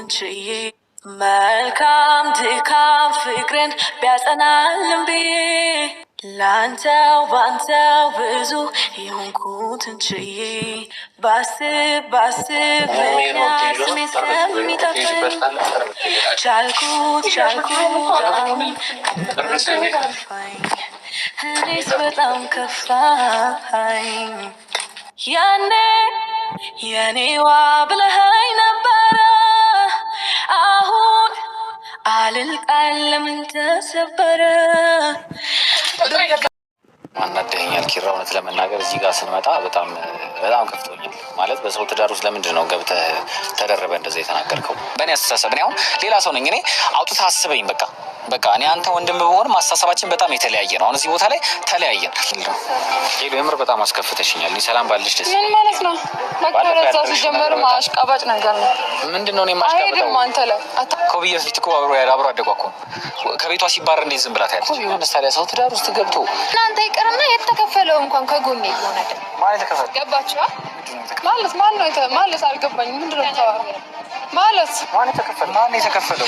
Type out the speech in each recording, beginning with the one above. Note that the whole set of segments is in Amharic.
ችዬ መልካም ድካም ፍቅርን ቢያጸናልን ብዬ ላንተው ባንተው ብዙ የሆንኩትን ችዬ ባስብ ምክንያት ስሜ እስከሚጠፋኝ ቻልኩት እኔስ በጣም ከፋኝ ያኔ የኔዋ ብለኸኝ ነበረ አሁን አልልቃል ለምን ተሰበረ አናደኛል ኪራ እውነት ለመናገር እዚህ ጋር ስንመጣ በጣም ከፍቶኛል ማለት በሰው ትዳር ውስጥ ለምንድን ነው ገብተህ ተደረበ እንደዛ የተናገርከው? በእኔ አስተሳሰብ እኔ አሁን ሌላ ሰው ነኝ እኔ አውጥተህ አስበኝ በቃ እኔ አንተ ወንድም ብሆንም አስተሳሰባችን በጣም የተለያየ ነው። አሁን እዚህ ቦታ ላይ ተለያየን። ሄሎ የምር በጣም አስከፍተሽኛል። እኔ ሰላም ባልሽ ደስ ምን ማለት ነው? ማከረዛ ሲጀመር ማሽቃባጭ ነገር ነው። ምንድነው? እኔ ማሽቃባጭ አንተ ላይ ኮብዬ ፊት እኮ አብሮ አደጓ እኮ ከቤቷ ሲባር እንዴት ዝም ብላ ታያለች? የሆነ ታዲያ ሰው ትዳር ውስጥ ገብቶ እናንተ ይቀርና የተከፈለው እንኳን ከጎኔ ይሆን አይደል ማለት ተከፈለ ገባችሁ ማለት ማን ነው ማለት አልገባኝም። ምንድነው ማለት ማን የተከፈለው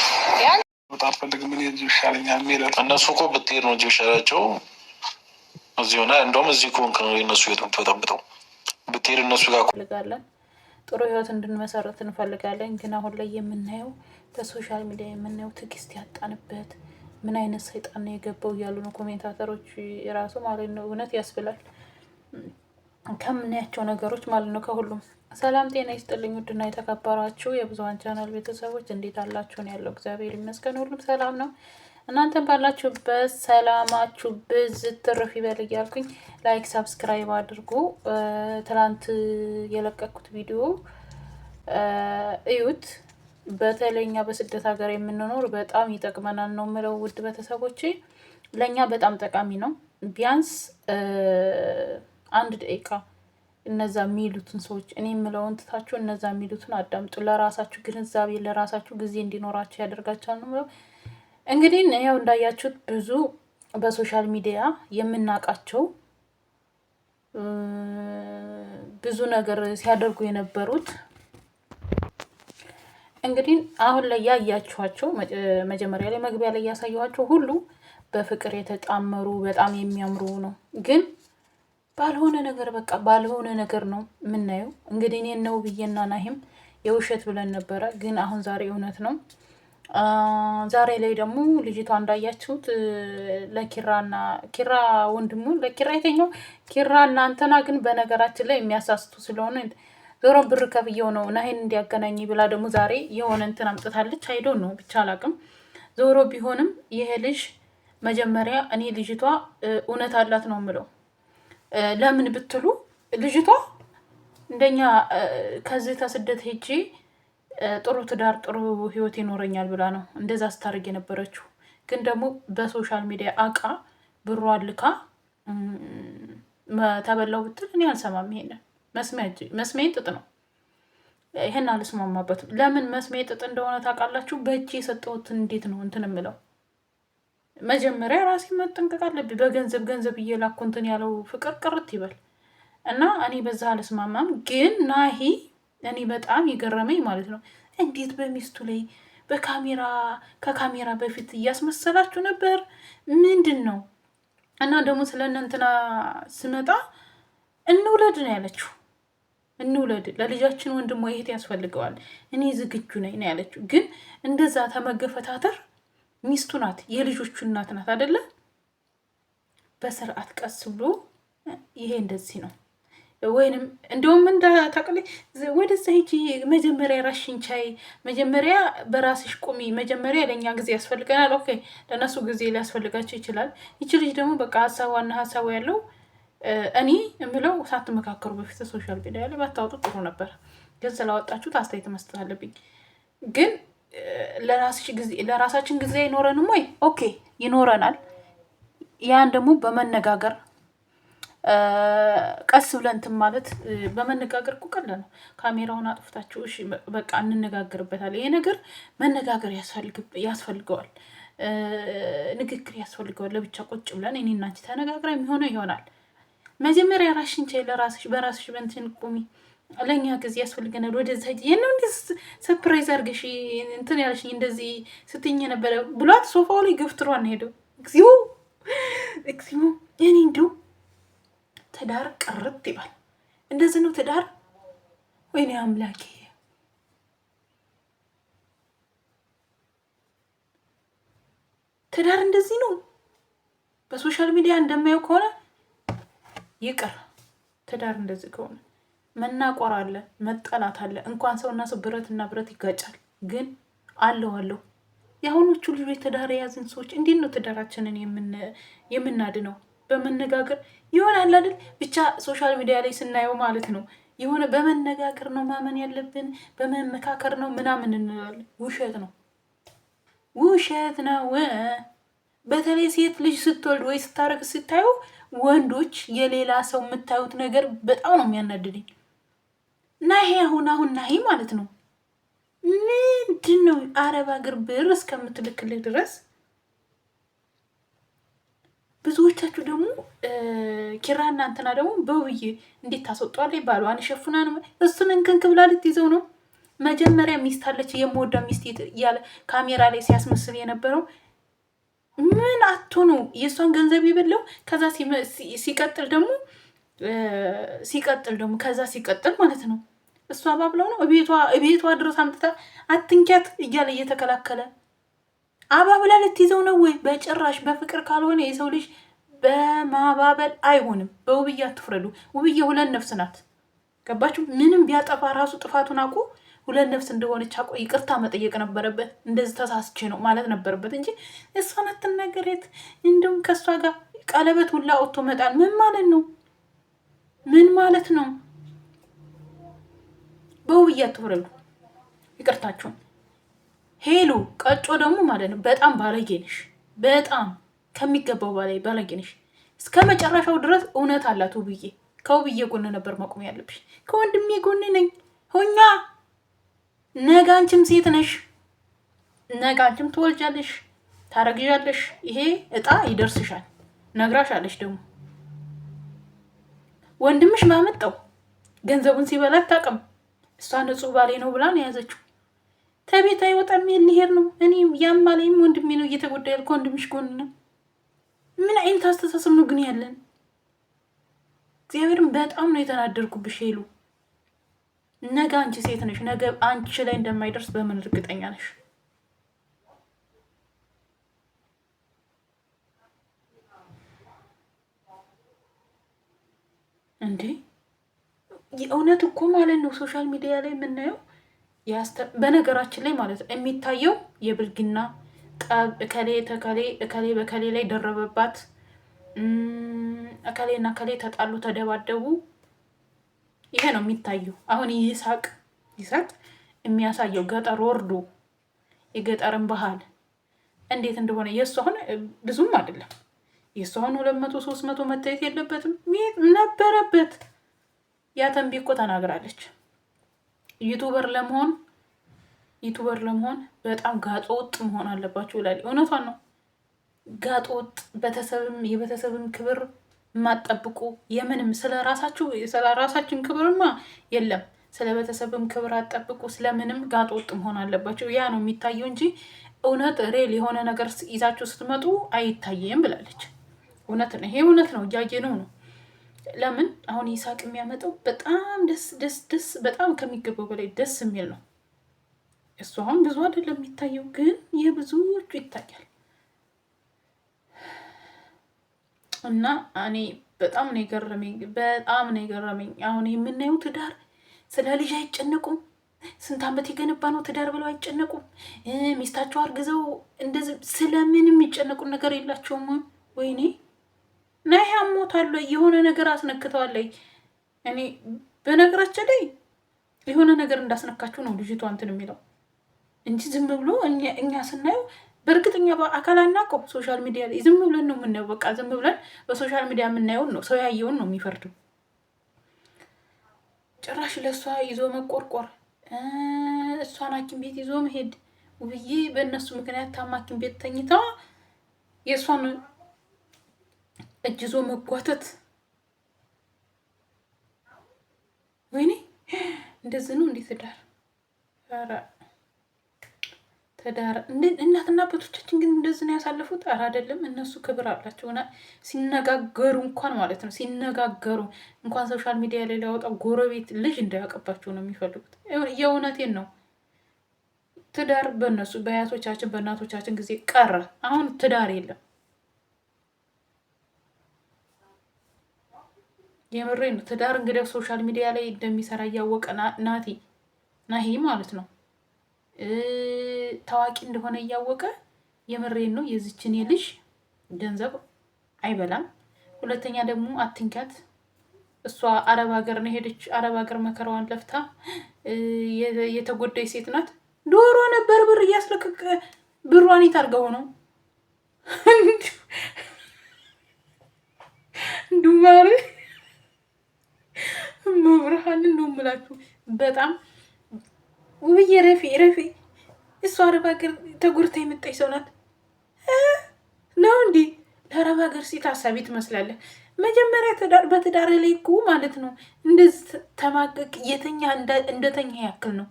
በጣም ፈልግም እኔ እዚህ ይሻለኛል የሚለው እነሱ እኮ ብትሄድ ነው እንጂ ይሻላቸው እዚህ ሆነ። እንደውም እዚህ ከሆንክ ነው የእነሱ ህይወት የምትበጠብጠው። ብትሄድ እነሱ ጋር እንፈልጋለን፣ ጥሩ ህይወት እንድንመሰረት እንፈልጋለን። ግን አሁን ላይ የምናየው በሶሻል ሚዲያ የምናየው ትዕግስት ያጣንበት ምን አይነት ሰይጣን ነው የገባው እያሉ ነው ኮሜንታተሮች የራሱ ማለት ነው። እውነት ያስብላል ከምናያቸው ነገሮች ማለት ነው። ከሁሉም ሰላም ጤና ይስጥልኝ ውድና የተከበራችሁ የብዙሃን ቻናል ቤተሰቦች እንዴት አላችሁ? ነው ያለው እግዚአብሔር ይመስገን ሁሉም ሰላም ነው። እናንተም ባላችሁበት ሰላማችሁ ብዝት ትርፍ ይበል እያልኩኝ ላይክ ሰብስክራይብ አድርጉ። ትናንት የለቀኩት ቪዲዮ እዩት። በተለይኛ በስደት ሀገር የምንኖር በጣም ይጠቅመናል ነው የምለው ውድ ቤተሰቦቼ፣ ለእኛ በጣም ጠቃሚ ነው። ቢያንስ 1 ደቂቃ እነዛ የሚሉትን ሰዎች እኔ የምለውን ትታችሁ እነዛ የሚሉትን አዳምጡ። ለራሳችሁ ግንዛቤ ለራሳችሁ ጊዜ እንዲኖራችሁ ያደርጋችኋል ነው። እንግዲህ ያው እንዳያችሁት ብዙ በሶሻል ሚዲያ የምናውቃቸው ብዙ ነገር ሲያደርጉ የነበሩት እንግዲህ አሁን ላይ ያያችኋቸው መጀመሪያ ላይ መግቢያ ላይ ያሳየኋቸው ሁሉ በፍቅር የተጣመሩ በጣም የሚያምሩ ነው። ግን ባልሆነ ነገር በቃ ባልሆነ ነገር ነው የምናየው። እንግዲህ እኔ ነው ብዬና ናሂም የውሸት ብለን ነበረ፣ ግን አሁን ዛሬ እውነት ነው። ዛሬ ላይ ደግሞ ልጅቷ እንዳያችሁት ኪራ ወንድሙ ለኪራ የተኛው ኪራ እናንተና ግን በነገራችን ላይ የሚያሳስቱ ስለሆነ ዞሮ ብር ከፍየው ነው ናሂን እንዲያገናኝ ብላ ደግሞ ዛሬ የሆነ እንትን አምጥታለች። አይዶን ነው ብቻ አላቅም። ዞሮ ቢሆንም ይሄ ልጅ መጀመሪያ እኔ ልጅቷ እውነት አላት ነው የምለው። ለምን ብትሉ ልጅቷ እንደኛ ከዚህ ተስደት ሄጄ ጥሩ ትዳር ጥሩ ህይወት ይኖረኛል ብላ ነው እንደዛ ስታርግ የነበረችው። ግን ደግሞ በሶሻል ሚዲያ አቃ ብሯ ልካ ተበላው ብትል እኔ አልሰማም። ይሄንን መስሚያ ጥጥ ነው። ይሄን አልስማማበትም። ለምን መስሚያ ጥጥ እንደሆነ ታውቃላችሁ? በእጅ የሰጠሁት እንዴት ነው እንትን የምለው? መጀመሪያ ራሴ መጠንቀቅ አለብኝ። በገንዘብ እየላኩ እንትን ያለው ፍቅር ቅርት ይበል እና እኔ በዛ አልስማማም። ግን ናሂ እኔ በጣም የገረመኝ ማለት ነው እንዴት በሚስቱ ላይ ከካሜራ በፊት እያስመሰላችሁ ነበር? ምንድን ነው? እና ደግሞ ስለነ እንትና ስመጣ እንውለድ ነው ያለችው። እንውለድ ለልጃችን ወንድሟ ይሄት ያስፈልገዋል፣ እኔ ዝግጁ ነኝ ነው ያለችው። ግን እንደዛ ተመገፈታተር ሚስቱ ናት፣ የልጆቹ እናት ናት አይደለ? በስርዓት ቀስ ብሎ ይሄ እንደዚህ ነው ወይንም እንደውም እንዳታቀለ ወደዛ ሂጂ፣ መጀመሪያ ራስሽን ቻይ፣ መጀመሪያ በራስሽ ቁሚ፣ መጀመሪያ ለኛ ጊዜ ያስፈልገናል። ኦኬ ለነሱ ጊዜ ሊያስፈልጋቸው ይችላል። ይቺ ልጅ ደግሞ በቃ ሀሳቡ ያለው እኔ የምለው ሳትመካከሩ በፊት ሶሻል ሚዲያ ላይ ባታወጡ ጥሩ ነበር። ግን ስላወጣችሁት አስተያየት መስጠት አለብኝ። ግን ለራሳችን ጊዜ አይኖረንም ወይ? ኦኬ ይኖረናል። ያን ደግሞ በመነጋገር ቀስ ብለን እንትን ማለት በመነጋገር እኮ ቀላል ነው። ካሜራውን አጥፍታችሁ እሺ በቃ እንነጋገርበታለን። ይሄ ነገር መነጋገር ያስፈልገዋል፣ ንግግር ያስፈልገዋል። ለብቻ ቁጭ ብለን እኔና አንቺ ተነጋግረን የሚሆነው ይሆናል። መጀመሪያ ራስሽን ቻይ፣ በራስሽ በእንትን ቁሚ። ለእኛ ጊዜ ያስፈልገናል። ወደዛ ነው እንደዚህ ሰርፕራይዝ አድርገሽ እንትን ያለሽኝ እንደዚህ ስትኝ ነበረ ብሏት ሶፋው ላይ ገፍትሯን ሄደው እግዚኦ እግዚኦ። እኔ እንደው ትዳር ቅርት ይባል እንደዚህ ነው ትዳር። ወይኔ አምላኬ ትዳር እንደዚህ ነው። በሶሻል ሚዲያ እንደማየው ከሆነ ይቅር ትዳር እንደዚህ ከሆነ መናቆር አለ፣ መጠላት አለ። እንኳን ሰውና ሰው ብረትና ብረት ይጋጫል። ግን አለው የአሁኖቹ ልጆች ትዳር የያዝን ሰዎች እንዴት ነው ትዳራችንን የምናድነው? በመነጋገር ይሆናል አይደል? ብቻ ሶሻል ሚዲያ ላይ ስናየው ማለት ነው የሆነ በመነጋገር ነው ማመን ያለብን፣ በመመካከር ነው ምናምን እንላለን። ውሸት ነው፣ ውሸት ነው። በተለይ ሴት ልጅ ስትወልድ ወይ ስታረግ ስታዩ ወንዶች የሌላ ሰው የምታዩት ነገር በጣም ነው የሚያናድደኝ። ናሂ አሁን ናሂ ማለት ነው ምንድን ነው አረብ ሀገር ብር እስከምትልክልህ ድረስ። ብዙዎቻችሁ ደግሞ ኪራና እንትና ደግሞ በውብዬ እንዴት ታስወጧለች? ባሏን ሸፉና ነው እሱን እንክንክ ብላ ልትይዘው ነው። መጀመሪያ ሚስት አለች የምወዳ ሚስት እያለ ካሜራ ላይ ሲያስመስል የነበረው ምን አቶ ነው የእሷን ገንዘብ የበለው? ከዛ ሲቀጥል ደግሞ ከዛ ሲቀጥል ማለት ነው እሷ አባብለው ነው እቤቷ ድረስ አምጥታ አትንኪያት እያለ እየተከላከለ አባብላ ልትይዘው ነው ወይ? በጭራሽ። በፍቅር ካልሆነ የሰው ልጅ በማባበል አይሆንም። በውብዬ አትፍረዱ። ውብዬ ሁለት ነፍስ ናት። ገባችሁ? ምንም ቢያጠፋ ራሱ ጥፋቱን አውቆ ሁለት ነፍስ እንደሆነች አውቆ ይቅርታ መጠየቅ ነበረበት። እንደዚህ ተሳስቼ ነው ማለት ነበረበት እንጂ እሷን አትናገሬት። እንደውም ከእሷ ጋር ቀለበት ሁላ ወጥቶ መጣል ምን ማለት ነው? ምን ማለት ነው? በውብዬ አትፍረዱ። ይቅርታችሁን ሄሉ ቀጮ ደግሞ ማለት ነው በጣም ባለጌ ነሽ። በጣም ከሚገባው በላይ ባለጌ ነሽ። እስከ መጨረሻው ድረስ እውነት አላት ውብዬ። ከውብዬ ጎን ነበር መቆም ያለብሽ። ከወንድሜ ጎን ነኝ ሆኛ። ነገ አንቺም ሴት ነሽ፣ ነገ አንቺም ትወልጃለሽ፣ ታረግዣለሽ። ይሄ እጣ ይደርስሻል። ነግራሻለሽ። ደግሞ ወንድምሽ ባመጣው ገንዘቡን ሲበላ አታውቅም። እሷ ንጹህ ባሌ ነው ብላ ነው የያዘችው። ተቤት አይወጣም። ሊሄድ ነው። እኔ ያማለኝም ወንድሜ ነው እየተጎዳ ያልኩ ወንድምሽ ጎን ነው። ምን አይነት አስተሳሰብ ነው ግን ያለን? እግዚአብሔርን በጣም ነው የተናደርኩብሽ ሄሉ። ነገ አንቺ ሴት ነሽ። ነገ አንቺ ላይ እንደማይደርስ በምን እርግጠኛ ነሽ? እንዴ የእውነት እኮ ማለት ነው ሶሻል ሚዲያ ላይ የምናየው በነገራችን ላይ ማለት ነው የሚታየው የብልግና ጠብ፣ እከሌ በከሌ ላይ ደረበባት፣ እከሌና እከሌ ተጣሉ፣ ተደባደቡ። ይሄ ነው የሚታየው። አሁን ይሳቅ የሚያሳየው ገጠር ወርዶ የገጠርን ባህል እንዴት እንደሆነ የእሱ አሁን ብዙም አይደለም። የእሱ አሁን 200 300 መታየት የለበትም ነበረበት። ያ ተንቢ እኮ ተናግራለች። ዩቱበር ለመሆን በጣም ጋጦ ወጥ መሆን አለባችሁ ይላል። እውነቷን ነው። ጋጦ ወጥ የቤተሰብም ክብር የማትጠብቁ የምንም ስለ ራሳችን ክብርማ የለም። ስለ ቤተሰብም ክብር አትጠብቁ። ስለምንም ጋጦ ወጥ መሆን አለባቸው። ያ ነው የሚታየው እንጂ እውነት ሬል የሆነ ነገር ይዛችሁ ስትመጡ አይታየም ብላለች። እውነት ነው። ይሄ እውነት ነው። እያየነው ነው። ለምን አሁን ይሳቅ የሚያመጣው በጣም ደስ በጣም ከሚገባው በላይ ደስ የሚል ነው። እሱ አሁን ብዙ አይደለም የሚታየው፣ ግን የብዙዎቹ ይታያል። እና እኔ በጣም ነው የገረመኝ። አሁን የምናየው ትዳር ስለ ልጅ አይጨነቁም። ስንት ዓመት የገነባ ነው ትዳር ብለው አይጨነቁም። ሚስታቸው አርግዘው እንደዚህ ስለምን የሚጨነቁ ነገር የላቸውም። ወይኔ ናይ አሞታል፣ የሆነ ነገር አስነክተዋል። እኔ በነገራችን ላይ የሆነ ነገር እንዳስነካችሁ ነው ልጅቷ እንትን የሚለው እንጂ ዝም ብሎ እኛ ስናየው በእርግጠኛ በአካል አናውቀው። ሶሻል ሚዲያ ላይ ዝም ብለን ነው የምናየው። በቃ ዝም ብለን በሶሻል ሚዲያ የምናየውን ነው፣ ሰው ያየውን ነው የሚፈርዱ። ጭራሽ ለእሷ ይዞ መቆርቆር፣ እሷን ሐኪም ቤት ይዞ መሄድ። ውብዬ በእነሱ ምክንያት ታማ ሐኪም ቤት ተኝታ የእሷን እጅ ይዞ መጓተት። ወይኔ እንደዚህ ነው እንዴ ትዳር? ኧረ ትዳር እናትና አባቶቻችን ግን እንደዚህ ነው ያሳለፉት? ኧረ አይደለም። እነሱ ክብር አላቸው። ሲነጋገሩ እንኳን ማለት ነው ሲነጋገሩ እንኳን ሶሻል ሚዲያ ላይ ሊያወጣ ጎረቤት ልጅ እንዳያውቅባቸው ነው የሚፈልጉት። የእውነቴን ነው። ትዳር በእነሱ በአያቶቻችን በእናቶቻችን ጊዜ ቀረ። አሁን ትዳር የለም። የምሬ ነው። ትዳር እንግዲህ ሶሻል ሚዲያ ላይ እንደሚሰራ እያወቀ ናሂ ማለት ነው ታዋቂ እንደሆነ እያወቀ የምሬን ነው የዚችን ልጅ ገንዘብ አይበላም። ሁለተኛ ደግሞ አትንኪያት፣ እሷ አረብ ሀገር ነው ሄደች። አረብ ሀገር መከራዋን ለፍታ የተጎዳይ ሴት ናት። ዶሮ ነበር ብር እያስለቀቀ ብሯን የታርገው ነው እንዱማሪ መብርሃን ነው የምላችሁ። በጣም ውብዬ ረፊ እሷ አረብ ሀገር ተጎድታ የመጣች ሰው ናት ነው እንዲ። ለአረብ ሀገር ሴት ሀሳቢ ትመስላለህ። መጀመሪያ በትዳር ላይ እኮ ማለት ነው እንደዚህ ተማቀቅ እንደተኛ ያክል ነው።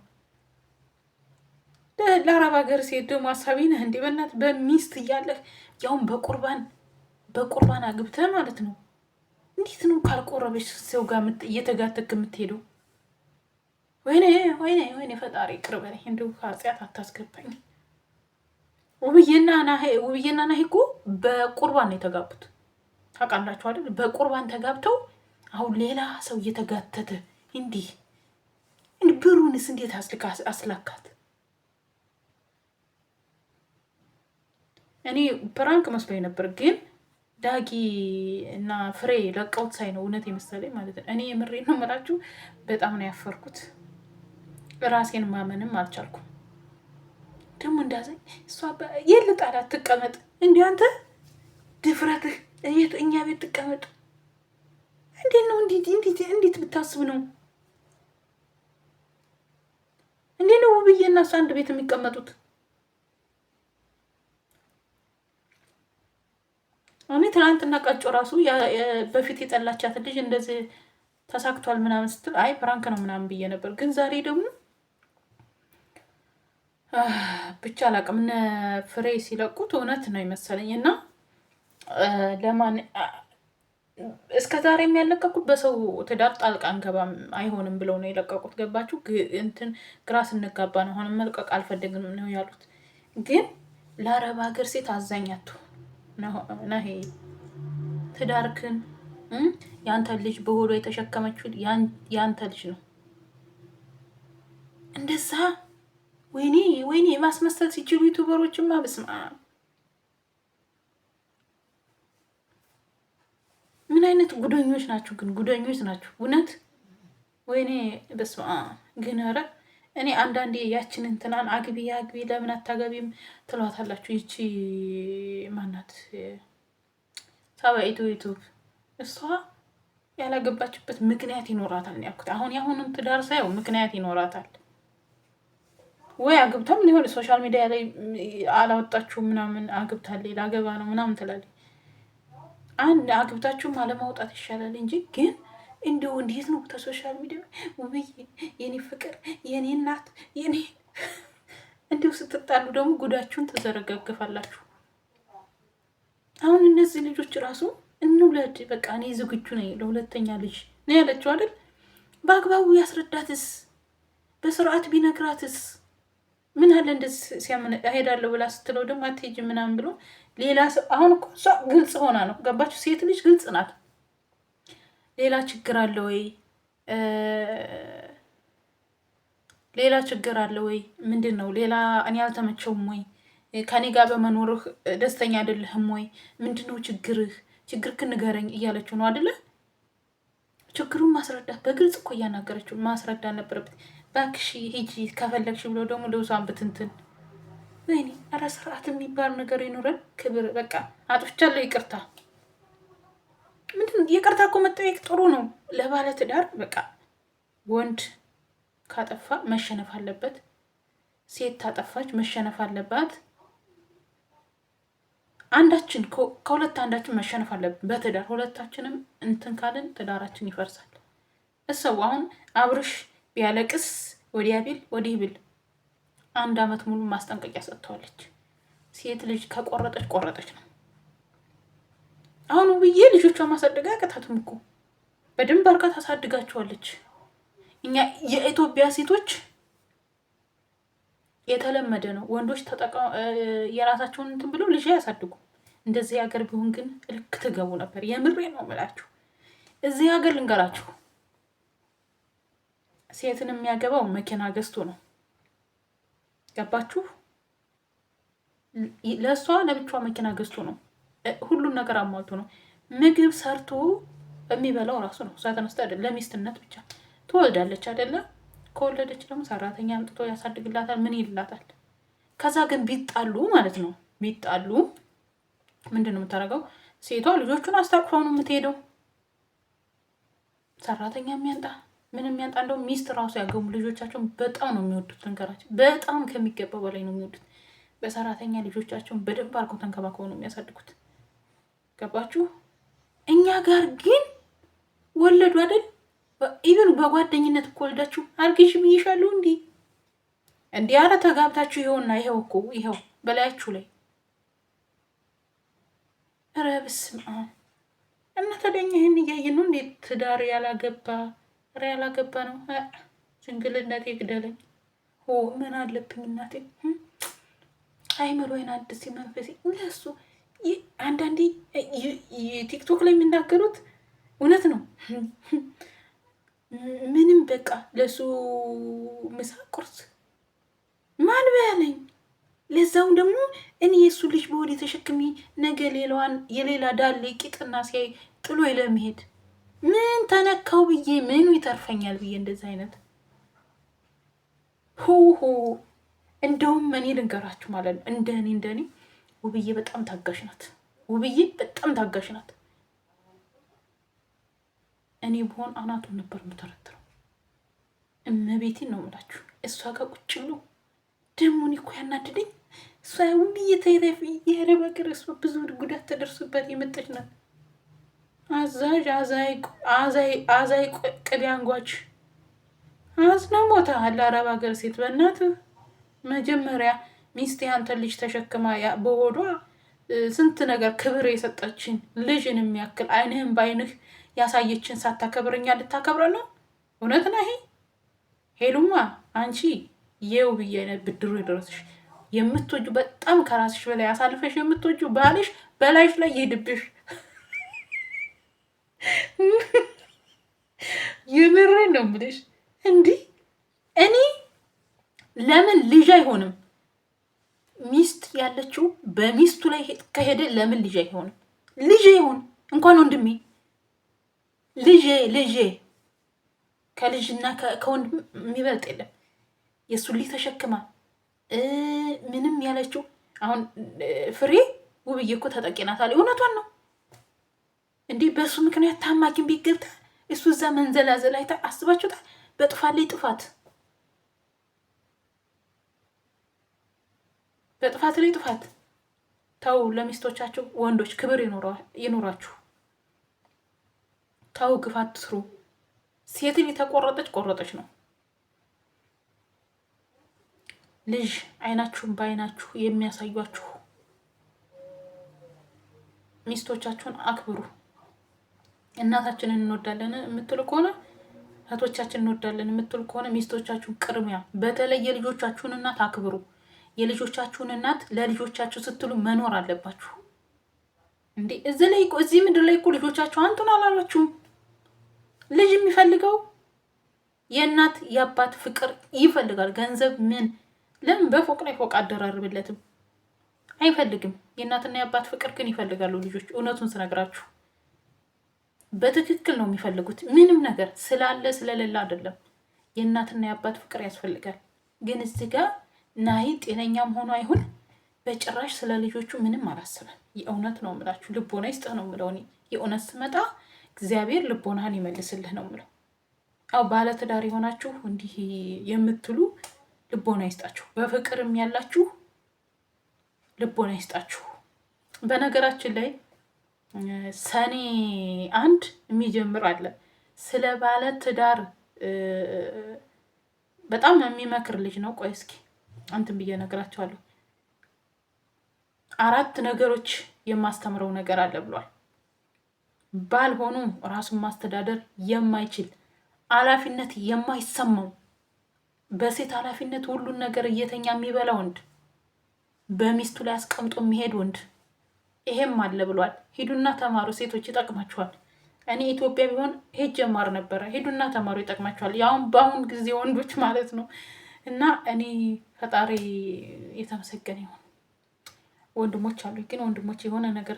ለአረብ ሀገር ሴት ደግሞ ሀሳቢ ነህ እንዲ። በእናት በሚስት እያለህ ያውም በቁርባን አግብተህ ማለት ነው። እንዴት ነው ካልቆረበች ሰው ጋር እየተጋተክ የምትሄደው? ወይኔ ፈጣሪ ቅርብ በለኝ። እንደው ከኃጢአት አታስገባኝ። ውብዬና ናሂ እኮ በቁርባን ነው የተጋቡት። ታውቃላችሁ አይደል? በቁርባን ተጋብተው አሁን ሌላ ሰው እየተጋተተ እንዲህ ብሩንስ እንዴት አስላካት? እኔ ፕራንክ መስሎኝ ነበር፣ ግን ዳጊ እና ፍሬ ለቀውት ሳይ ነው እውነት የመሰለኝ ማለት ነው። እኔ የምሬ ነው የምላችሁ፣ በጣም ነው ያፈርኩት። ራሴን ማመንም አልቻልኩም። ደግሞ እንዳዘኝ እሷ የልጣላት ትቀመጥ እንዲ አንተ ድፍረትህ እኛ ቤት ትቀመጥ እንዴት ነው? እንዴት ብታስብ ነው? እንዴት ነው ውብዬ እና እሷ አንድ ቤት የሚቀመጡት? እኔ ትናንትና ቀጮ ራሱ በፊት የጠላቻት ልጅ እንደዚህ ተሳክቷል ምናምን ስትል አይ ፕራንክ ነው ምናምን ብዬ ነበር። ግን ዛሬ ደግሞ ብቻ አላውቅም፣ እነ ፍሬ ሲለቁት እውነት ነው የመሰለኝ። እና ለማን እስከ ዛሬ የሚያለቀቁት በሰው ትዳር ጣልቃ አንገባም አይሆንም ብለው ነው የለቀቁት። ገባችሁ? እንትን ግራ ስንጋባ ነው አሁን መልቀቅ አልፈልግም ነው ያሉት። ግን ለአረብ ሀገር ሴት አዛኛቱ ናሂ ትዳርክን ያንተ ልጅ በሆዷ የተሸከመችው ያንተ ልጅ ነው። እንደዛ ወይኔ ማስመሰል ሲችሉ ዩቱበሮችማ በስመ አብ ምን አይነት ጉደኞች ናቸው ግን! ጉደኞች ናቸው እውነት። ወይኔ በስመ አብ ግን ኧረ እኔ አንዳንዴ ያችን እንትናን አግቢ ለምን አታገቢም ትሏታላችሁ። ይቺ ማናት ሳባይቱ ዩቱብ እሷ ያላገባችበት ምክንያት ይኖራታል ነው ያልኩት። አሁን ያሁኑን ትዳር ሳየው ምክንያት ይኖራታል ወይ አግብታም ሊሆን ሶሻል ሚዲያ ላይ አላወጣችሁም ምናምን አግብታለች ላገባ ነው ምናምን ትላለች። አንድ አግብታችሁም አለማውጣት ይሻላል እንጂ ግን እንደው እንዴት ነው ተሶሻል ሚዲያ ውብዬ የኔ ፍቅር የኔ እናት የኔ እንደው ስትጣሉ ደግሞ ጉዳችሁን ተዘረጋግፋላችሁ። አሁን እነዚህ ልጆች ራሱ እንውለድ በቃ እኔ ዝግጁ ነኝ ለሁለተኛ ልጅ ነው ያለችው አይደል? በአግባቡ ያስረዳትስ በስርዓት ቢነግራትስ ምን አለ እንደዚህ ሲያምን እሄዳለሁ ብላ ስትለው ደግሞ አትሄጂ ምናምን ብሎ ሌላ ሰው አሁን እኮ እሷ ግልጽ ሆና ነው። ገባችሁ? ሴት ልጅ ግልጽ ናት። ሌላ ችግር አለ ወይ? ሌላ ችግር አለ ወይ? ምንድን ነው ሌላ? እኔ አልተመቸውም ወይ? ከኔ ጋር በመኖርህ ደስተኛ አይደለህም ወይ? ምንድን ነው ችግርህ? ችግርህን ንገረኝ እያለችው ነው አይደለ? ችግሩን ማስረዳት በግልጽ እኮ እያናገረችው ማስረዳት ነበረበት። ባክሽ ሂጂ ከፈለግሽ ብሎ ደግሞ ልብሷን ብትንትን። ወይኔ ኧረ ስርዓት የሚባል ነገር ይኖረን። ክብር በቃ አጥፍቻለሁ ይቅርታ። ምንድን ይቅርታ እኮ መጠየቅ ጥሩ ነው ለባለ ትዳር። በቃ ወንድ ካጠፋ መሸነፍ አለበት፣ ሴት ታጠፋች መሸነፍ አለባት። አንዳችን ከሁለት አንዳችን መሸነፍ አለብን በትዳር። ሁለታችንም እንትን ካልን ትዳራችን ይፈርሳል። እሰው አሁን አብርሽ ቢያለቅስ ወዲያ ቢል ወዲህ ቢል 1 ዓመት ሙሉ ማስጠንቀቂያ ሰጥተዋለች። ሴት ልጅ ከቆረጠች ቆረጠች ነው። አሁን ውብዬ ልጆቿ ማሳደግ አያቅታትም እኮ በደንብ አርጋ ታሳድጋቸዋለች። እኛ የኢትዮጵያ ሴቶች የተለመደ ነው። ወንዶች የራሳቸውን እንትን ብለው ልጅ ያሳድጉ። እንደዚህ ሀገር ቢሆን ግን ልክ ትገቡ ነበር። የምሬ ነው የምላችሁ። እዚህ ሀገር ልንገራችሁ፣ ሴትን የሚያገባው መኪና ገዝቶ ነው። ገባችሁ? ለእሷ ለብቻዋ መኪና ገዝቶ ነው። ሁሉን ነገር አሟልቶ ነው። ምግብ ሰርቶ የሚበላው ራሱ ነው። እሷ ተነስታ አይደለም፣ ለሚስትነት ብቻ ትወልዳለች አይደለ? ከወለደች ደግሞ ሰራተኛ አምጥቶ ያሳድግላታል። ምን ይላታል? ከዛ ግን ቢጣሉ ማለት ነው፣ ቢጣሉ ምንድን ነው የምታደርገው? ሴቷ ልጆቹን አስታቅፈው ነው የምትሄደው። ሰራተኛ የሚያንጣ ምን የሚያንጣ፣ እንደው ሚስት ራሱ ያገቡ ልጆቻቸውን በጣም ነው የሚወዱት። ነገራቸው በጣም ከሚገባው በላይ ነው የሚወዱት። በሰራተኛ ልጆቻቸውን በደንብ አድርገው ተንከባክበው ነው የሚያሳድጉት። ገባችሁ? እኛ ጋር ግን ወለዱ አይደል? ኢቨን በጓደኝነት እኮ ወልዳችሁ አርግሽ ብይሻለሁ እንዲህ አረ ተጋብታችሁ ይኸውና፣ ይኸው እኮ ይኸው በላያችሁ ላይ ኧረ በስመ አብ። እና ተደኛ ይህን እያየን ነው እንዴት ትዳር ያላገባ ነው። ጅንግልነቴ ግደለኝ። ምን አለብኝ እናቴ፣ አይምሮዬን አድስ መንፈሴ። ለሱ አንዳንዴ ቲክቶክ ላይ የሚናገሩት እውነት ነው። ምንም በቃ ለሱ ምሳ ቁርስ ማን በያለኝ። ለዛውም ደግሞ እኔ የእሱ ልጅ በወዴ ተሸክሚ ነገ የሌላ ዳሌ ቂጥና ሲያይ ጥሎ ለመሄድ ምን ተነካው ብዬ ምኑ ይተርፈኛል ብዬ እንደዚህ አይነት እንደውም እኔ ልንገራችሁ ማለት ነው። እንደኔ ውብዬ በጣም ታጋሽ ናት። ውብዬ በጣም ታጋሽ ናት። እኔ ብሆን አናቱን ነበር የምተረትረው። እመቤቴን ነው የምላችሁ። እሷ ጋር ቁጭ ብሎ ደግሞ እኔ እኮ ያናድደኝ እሷ ውብዬ ተይረፊ የረብ ሀገር እሷ ብዙ ጉዳት ተደርሱበት የመጠች ናት። አዛዥ አዛይ ቅቤ አንጓች አዝነ ሞታ ለአረብ ሀገር ሴት በእናትህ መጀመሪያ ሚስት ያንተን ልጅ ተሸክማ በሆዷ ስንት ነገር ክብር የሰጠችን ልጅን የሚያክል አይንህን በአይንህ ያሳየችን ሳታከብረኛ ልታከብረ ነው? እውነት ና ይሄ ሄሉማ አንቺ የውብዬ አይነት ብድሩ ይደረስሽ። የምትወጁ በጣም ከራስሽ በላይ አሳልፈሽ የምትወጁ ባልሽ በላይሽ ላይ ይሄድብሽ። የምሬን ነው የምልሽ። እንዲህ እኔ ለምን ልጅ አይሆንም? ሚስት ያለችው በሚስቱ ላይ ከሄደ ለምን ልጅ አይሆንም? ልጅ ይሆን እንኳን ወንድሜ ልጄ ከልጅና ከወንድም የሚበልጥ የለም። የእሱን ልጅ ተሸክማ ምንም ያለችው አሁን ፍሬ ውብዬ እኮ ተጠቂናታል። እውነቷን ነው። እንዲህ በእሱ ምክንያት ታማኪን ቤት ገብታ እሱ እዛ መንዘላዘል አይታ አስባችሁታል? በጥፋት ላይ ጥፋት፣ በጥፋት ላይ ጥፋት። ተው፣ ለሚስቶቻቸው ወንዶች ክብር ይኖራችሁ። ተው፣ ግፋት ትስሩ። ሴትን የተቆረጠች ቆረጠች ነው። ልጅ አይናችሁን በአይናችሁ የሚያሳዩአችሁ ሚስቶቻችሁን አክብሩ። እናታችንን እንወዳለን የምትሉ ከሆነ እህቶቻችን እንወዳለን የምትሉ ከሆነ ሚስቶቻችሁን ቅድሚያ፣ በተለይ የልጆቻችሁን እናት አክብሩ። የልጆቻችሁን እናት ለልጆቻችሁ ስትሉ መኖር አለባችሁ። እንዴ እዚህ ምድር ላይ እኮ ልጆቻችሁ አንቱን አላሏችሁም። ልጅ የሚፈልገው የእናት የአባት ፍቅር ይፈልጋል። ገንዘብ ለምን በፎቅ ላይ ፎቅ አደራርብለትም አይፈልግም። የእናትና የአባት ፍቅር ግን ይፈልጋሉ ልጆች። እውነቱን ስነግራችሁ በትክክል ነው የሚፈልጉት። ምንም ነገር ስላለ ስለሌለ አይደለም። የእናትና የአባት ፍቅር ያስፈልጋል። ግን እዚህ ጋር ናሂ ጤነኛም ሆኖ አይሁን በጭራሽ ስለ ልጆቹ ምንም አላስብም። የእውነት ነው የምላችሁ። ልቦና ይስጥህ ነው የምለው እኔ። የእውነት ስመጣ እግዚአብሔር ልቦናህን ይመልስልህ ነው የምለው። አዎ ባለትዳር የሆናችሁ እንዲህ የምትሉ ልቦና ይስጣችሁ። በፍቅርም ያላችሁ ልቦና ይስጣችሁ። በነገራችን ላይ ሰኔ 1 የሚጀምር አለ ስለ ባለትዳር በጣም የሚመክር ልጅ ነው። ቆይ እስኪ አንተም ብዬ እነግራቸዋለሁ። 4 ነገሮች የማስተምረው ነገር አለ ብሏል። ባልሆኑ ራሱን ማስተዳደር የማይችል ኃላፊነት የማይሰማው በሴት ኃላፊነት ሁሉን ነገር እየተኛ የሚበላ ወንድ፣ በሚስቱ ላይ አስቀምጦ የሚሄድ ወንድ፣ ይሄም አለ ብሏል። ሂዱና ተማሩ ሴቶች፣ ይጠቅማችኋል። እኔ ኢትዮጵያ ቢሆን ሄጅ ጀማር ነበረ። ሂዱና ተማሩ፣ ይጠቅማችኋል። ያሁን በአሁን ጊዜ ወንዶች ማለት ነው። እና እኔ ፈጣሪ የተመሰገነ ይሁን። ወንድሞች አሉ፣ ግን ወንድሞች የሆነ ነገር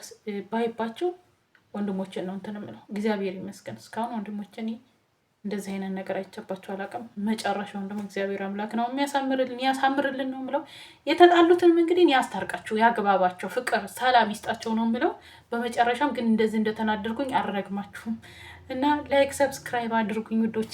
ባይባቸው ወንድሞችን ነው እንትን የምለው። እግዚአብሔር ይመስገን እስካሁን ወንድሞች እኔ እንደዚህ አይነት ነገር አይቸባቸው አላውቅም። መጨረሻውን ደግሞ እግዚአብሔር አምላክ ነው የሚያሳምርልን፣ ያሳምርልን ነው የምለው። የተጣሉትን እንግዲህ ያስታርቃቸው፣ ያግባባቸው፣ ፍቅር ሰላም ይስጣቸው ነው የምለው። በመጨረሻም ግን እንደዚህ እንደተናደርኩኝ አልረግማችሁም እና ላይክ ሰብስክራይብ አድርጉኝ ውዶቼ።